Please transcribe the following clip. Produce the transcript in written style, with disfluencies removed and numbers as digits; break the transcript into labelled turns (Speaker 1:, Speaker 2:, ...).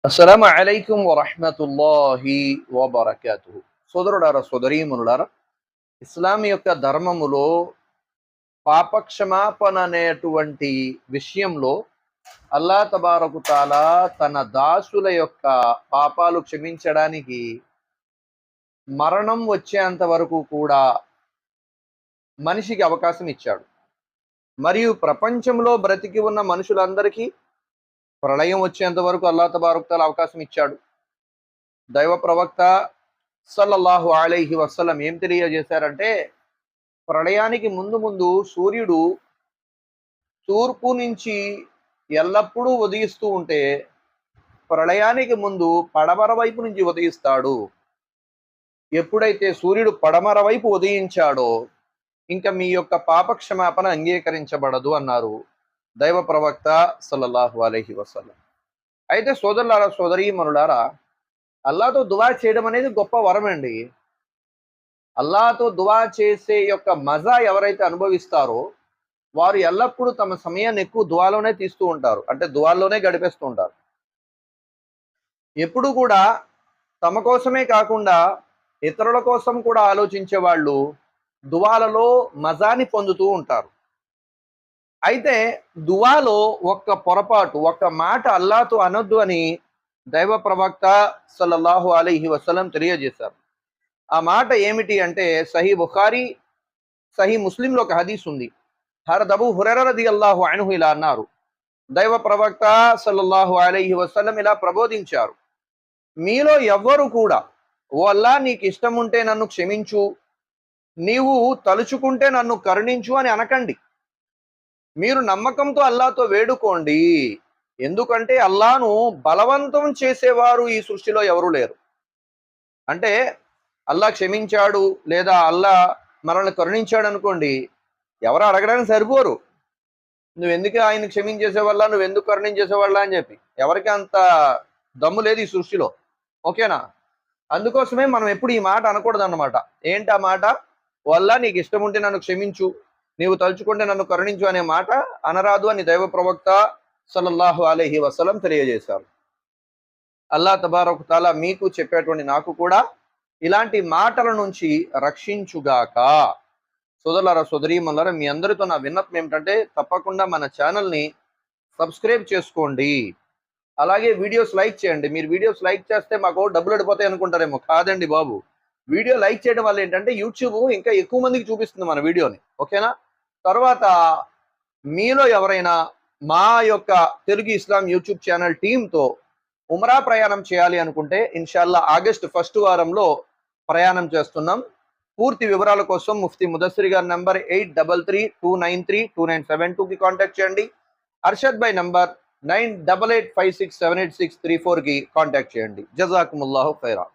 Speaker 1: అస్సలాము అలైకుం వరహ్మతుల్లాహి వబరకాతుహు. సోదరులారా, సోదరీమణులారా, ఇస్లాం యొక్క ధర్మములో పాపక్షమాపణ అనేటువంటి విషయంలో అల్లా తబారకు తాలా తన దాసుల యొక్క పాపాలు క్షమించడానికి మరణం వచ్చేంత వరకు కూడా మనిషికి అవకాశం ఇచ్చాడు. మరియు ప్రపంచంలో బ్రతికి ఉన్న మనుషులందరికీ ప్రళయం వచ్చేంత వరకు అల్లా తబారకు తాలా అవకాశం ఇచ్చాడు. దైవ ప్రవక్త సల్లల్లాహు అలైహి వసల్లం ఏం తెలియజేశారంటే, ప్రళయానికి ముందు ముందు సూర్యుడు తూర్పు నుంచి ఎల్లప్పుడూ ఉదయిస్తూ ఉంటే, ప్రళయానికి ముందు పడమర వైపు నుంచి ఉదయిస్తాడు. ఎప్పుడైతే సూర్యుడు పడమర వైపు ఉదయించాడో ఇంకా మీ యొక్క పాపక్షమాపణ అంగీకరించబడదు అన్నారు దైవ ప్రవక్త సల్లల్లాహు అలైహి వసల్లం. అయితే సోదరులారా, సోదరీమణులారా, అల్లాతో దువా చేయడం అనేది గొప్ప వరం అండి. అల్లాతో దువా చేసే యొక్క మజా ఎవరైతే అనుభవిస్తారో వారు ఎల్లప్పుడూ తమ సమయాన్ని ఎక్కువ దువాలోనే తీస్తూ ఉంటారు. అంటే దువాల్లోనే గడిపేస్తూ ఉంటారు. ఎప్పుడు కూడా తమ కోసమే కాకుండా ఇతరుల కోసం కూడా ఆలోచించే వాళ్ళు దువాలలో మజాని పొందుతూ ఉంటారు. అయితే దువాలో ఒక్క పొరపాటు, ఒక్క మాట అల్లాతో అనొద్దు అని దైవ ప్రవక్త సల్లల్లాహు అలైహి వసల్లం తెలియజేశారు. ఆ మాట ఏమిటి అంటే, సహీ బుఖారీ, సహీ ముస్లింలో ఒక హదీస్ ఉంది. హజరత్ అబూ హురైరా రదియల్లాహు అన్హు ఇలా అన్నారు, దైవ ప్రవక్త సల్లల్లాహు అలైహి వసల్లం ఇలా ప్రబోధించారు, మీలో ఎవ్వరు కూడా ఓ అల్లా నీకు ఇష్టం ఉంటే నన్ను క్షమించు, నీవు తలుచుకుంటే నన్ను కరుణించు అని అనకండి. మీరు నమ్మకంతో అల్లాతో వేడుకోండి. ఎందుకంటే అల్లాను బలవంతం చేసేవారు ఈ సృష్టిలో ఎవరు లేరు. అంటే అల్లా క్షమించాడు లేదా అల్లా మనల్ని కరుణించాడు అనుకోండి, ఎవరు అడగడానికి సరిపోరు. నువ్వెందుకు ఆయన క్షమించేసేవాళ్ళ, నువ్వెందుకు కరుణించేసేవాళ్ళ అని చెప్పి ఎవరికి అంత దమ్ము లేదు ఈ సృష్టిలో. ఓకేనా? అందుకోసమే మనం ఎప్పుడు ఈ మాట అనకూడదు అన్నమాట. ఏంటి ఆ మాట? వల్ల నీకు ఇష్టం ఉంటే నన్ను క్షమించు, నీవు తలుచుకుంటే నన్ను కరుణించు అనే మాట అనరాదు అని దైవ ప్రవక్త సల్లల్లాహు అలైహి వసల్లం తెలియజేశారు. అల్లా తబారక్ తాలా మీకు చెప్పేటువంటి నాకు కూడా ఇలాంటి మాటల నుంచి రక్షించుగాక. సోదరులారా, సోదరీమణులారా, మీ అందరితో నా విన్నపం ఏమిటంటే, తప్పకుండా మన ఛానల్ని సబ్స్క్రైబ్ చేసుకోండి. అలాగే వీడియోస్ లైక్ చేయండి. మీరు వీడియోస్ లైక్ చేస్తే మాకు డబ్బులు పడిపోతాయి అనుకుంటారేమో. కాదండి బాబు. వీడియో లైక్ చేయడం వల్ల ఏంటంటే యూట్యూబ్ ఇంకా ఎక్కువ మందికి చూపిస్తుంది మన వీడియోని. ఓకేనా? తర్వాత మీలో ఎవరైనా మా యొక్క తెలుగు ఇస్లాం యూట్యూబ్ ఛానల్ టీంతో ఉమ్రా ప్రయాణం చేయాలి అనుకుంటే ఇన్షాల్లా ఆగస్టు 1st వారంలో ప్రయాణం చేస్తున్నాం. పూర్తి వివరాల కోసం ముఫ్తీ ముదస్సిర్ గారి నంబర్ 8332932972కి కాంటాక్ట్ చేయండి. అర్షద్ భాయ్ నంబర్ 9885678634కి కాంటాక్ట్ చేయండి. జజాకుముల్లాహు ఖైరా.